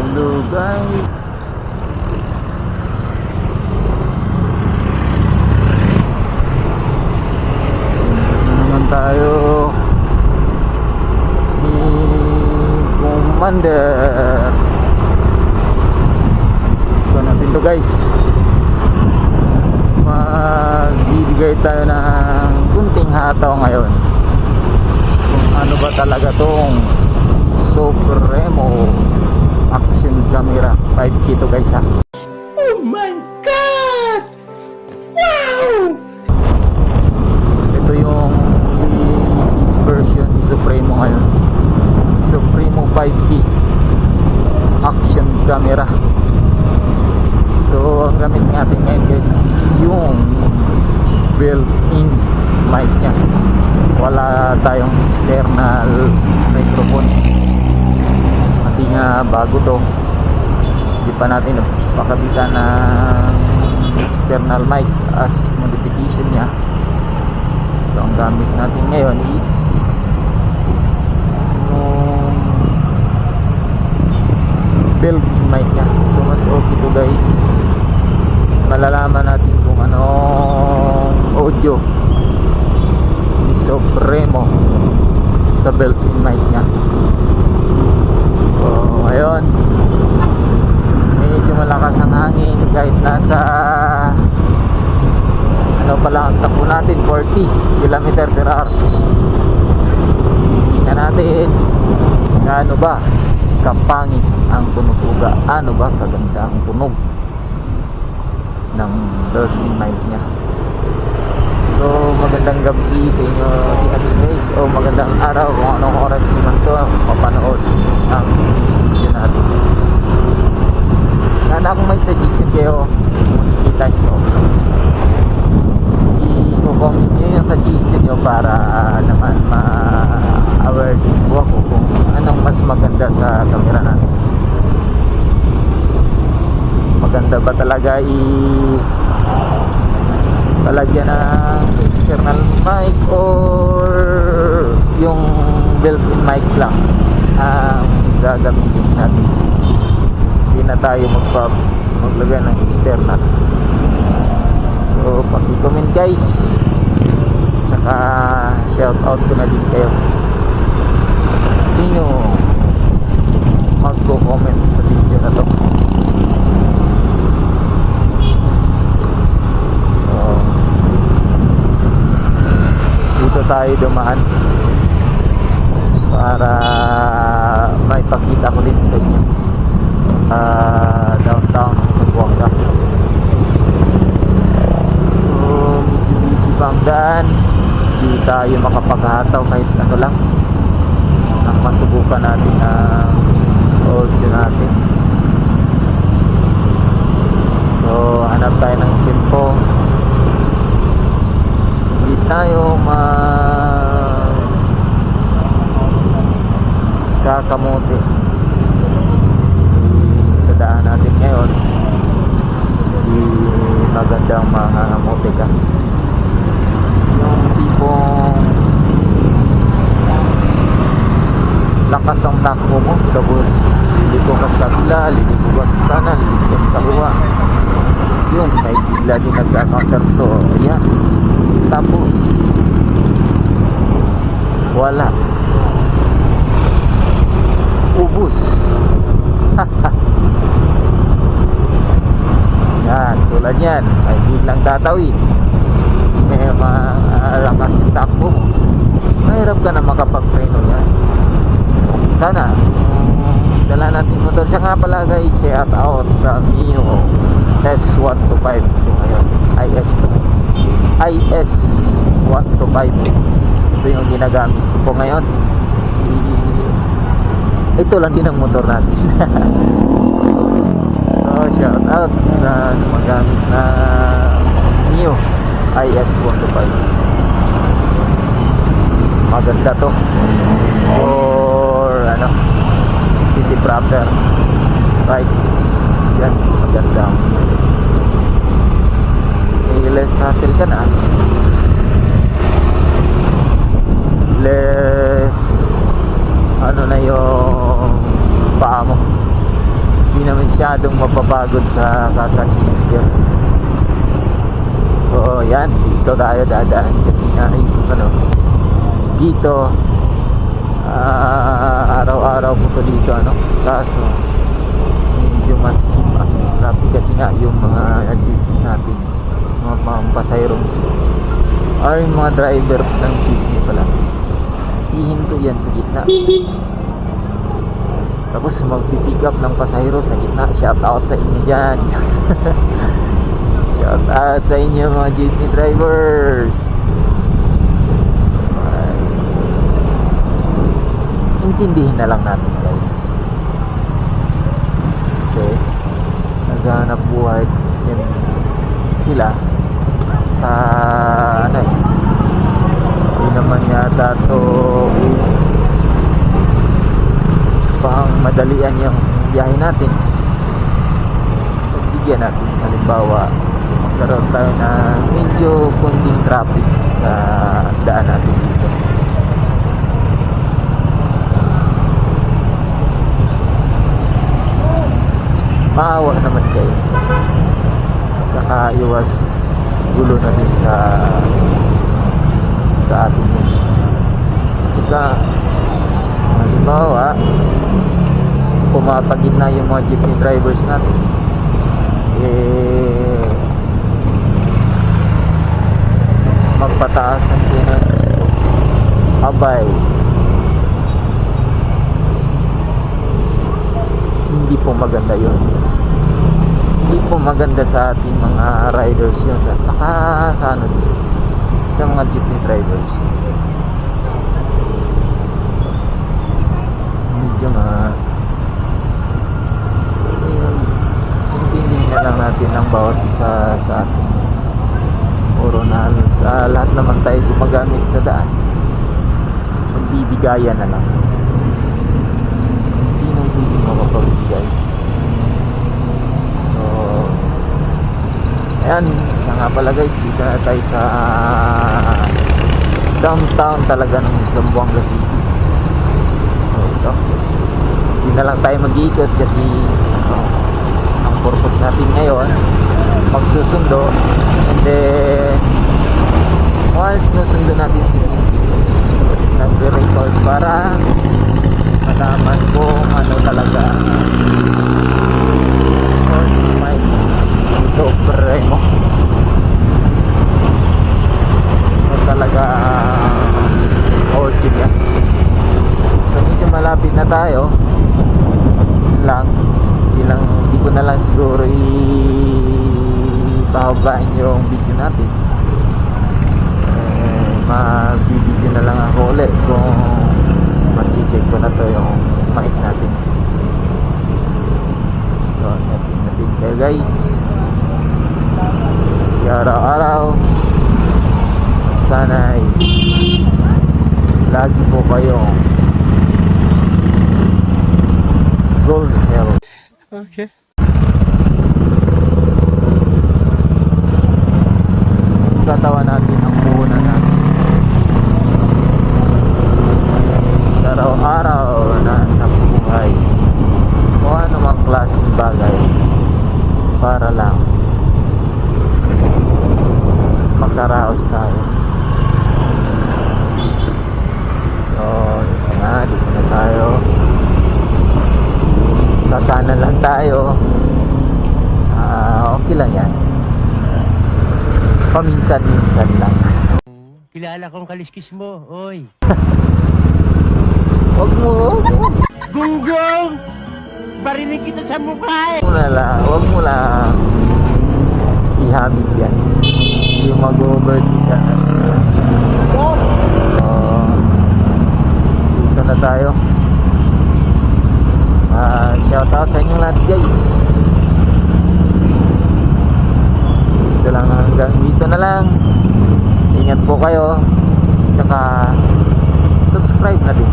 Hello guys. Naman tayo ni Commander. Ito natin to guys. Magbibigay tayo ng kunting hataw ngayon kung ano ba talaga tong Supremo action camera 5K to guys ha. Oh my God! Wow! Ito yung latest version ni Supremo ngayon. Supremo 5K action camera. So ang gamit natin ngayon guys yung built-in mic nya. Wala tayong external microphone kasi nga bago to, hindi pa natin pakabitan ng external mic as modification nya. So ang gamit natin ngayon is yung built-in mic nya. So mas okay to guys, malalaman natin kung anong audio ni Supremo sa built-in mic nya. So ayun, medyo malakas ang hangin kahit nasa ano pa lang ang takbo natin, 40 km/h. Tingnan natin gaano ba kapangit ang tunutuga, ano ba kaganda ang tunog ng built-in mic nya. So magandang gabi sa inyo guys, o magandang araw kung anong oras naman to mapanood ang video natin. Sana kung may suggestion kayo, makikita nyo, i-comment nyo yung suggestion nyo para naman ma-aware din po ako kung anong mas maganda sa camera natin. Maganda ba talaga palagyan ng external mic or yung built-in mic lang ang gagamitin natin? Hindi na tayo maglagay ng external. So paki-comment guys, tsaka shout out ko na din kayo sino magko-comment sa video na to. Dito tayo dumaan para may pakita ko din sa inyo downtown sa Buanga. So medyo busy pa ang daan, hindi tayo makapaghataw kahit ano lang ang masubukan natin ang audio natin. So hanap tayo ng tempo, hindi tayo kakamote sa daan natin ngayon. Hindi magandang mangangamote ka, yung tipong lakas ang takbo mo tapos liliko ka sa kabila, liliko ka sa kanan, liliko ka sa kaliwa. Yun, may bigla din nagka-counter to. Ayan, tapos wala, ubus. Yan, tulad yan, may biglang tatawid, may malakas yung takbo mo, mahirap ka na makapag-preno yan. Sana dala natin motor. Siya nga pala guys, shout out sa Mio S125 ngayon, IS125. Ito yung ginagamit ko ngayon. Ito lang din ang motor natin. So shout out sa gumagamit na Mio IS125. Maganda to or ano, city proper, right? Yan, maganda. May less hassle ka na, less ano na yung paa mo, na masyadong mapapagod sa kakachings gear. So yan, dito tayo dadaan kasi nga dito araw-araw po to dito kaso medyo mas traffic kasi nga yung mga jeep natin, mga pampasayrong or yung mga driver ng jeepney pala hihinto yan sa gitna, tapos magpipick up ng pasahero sa gitna. Shout out sa inyo dyan. Shout out sa inyo mga jeepney drivers. Intindihin na lang natin guys, kasi naghahanap buhay yan sila sa hindi naman yata to pang madalian yung biyahe natin. Pagbigyan natin, halimbawa magkaroon tayo na medyo konting traffic sa daan natin dito. Maawa naman kayo, saka iwas gulo na din sa atin yun. Saka halimbawa pumapagit na yung mga jeepney drivers natin, magpataas ang abay, hindi po maganda yun. Hindi po maganda sa ating mga riders yun, at saka sa mga jeepney drivers. Medyo intindihin na lang natin ang bawat isa sa atin. Puro na sa lahat naman tayo gumagamit sa daan, magbibigayan na lang. Sinong hindi makapagbigay? So ayan, nga pala guys, dito na tayo sa downtown talaga ng Zamboanga City. So ito, hindi na lang tayo mag-iikot kasi ang purpose natin ngayon magsusundo, and then once nusundo natin si nagre-record para malaman kung ano talaga may sobre mo ano talaga orchid yan. So medyo malapit na tayo lang, hindi ko na lang siguro ipahabain yung video natin. Magbibideo na lang ako ulit kung mag-check ko na to yung mic natin. So natin kayo guys, araw-araw sana lagi po kayong gold health. Okay. Tatawa natin ang puhunan natin sa araw-araw na nabubuhay kung ano mang klaseng bagay para lang makaraos tayo. So dito na tayo, sasana lang tayo. Okay lang yan, paminsan-minsan lang. Kilala kong kaliskis mo, oy. Huwag mo Gunggong! Barinig kita sa mukha eh! huwag mo lang ihamig yan, yung mag-overtake ka na. Dito na tayo. Shout out sa inyo lahat guys. Dito lang, hanggang dito na lang. Ingat po kayo, tsaka subscribe na din.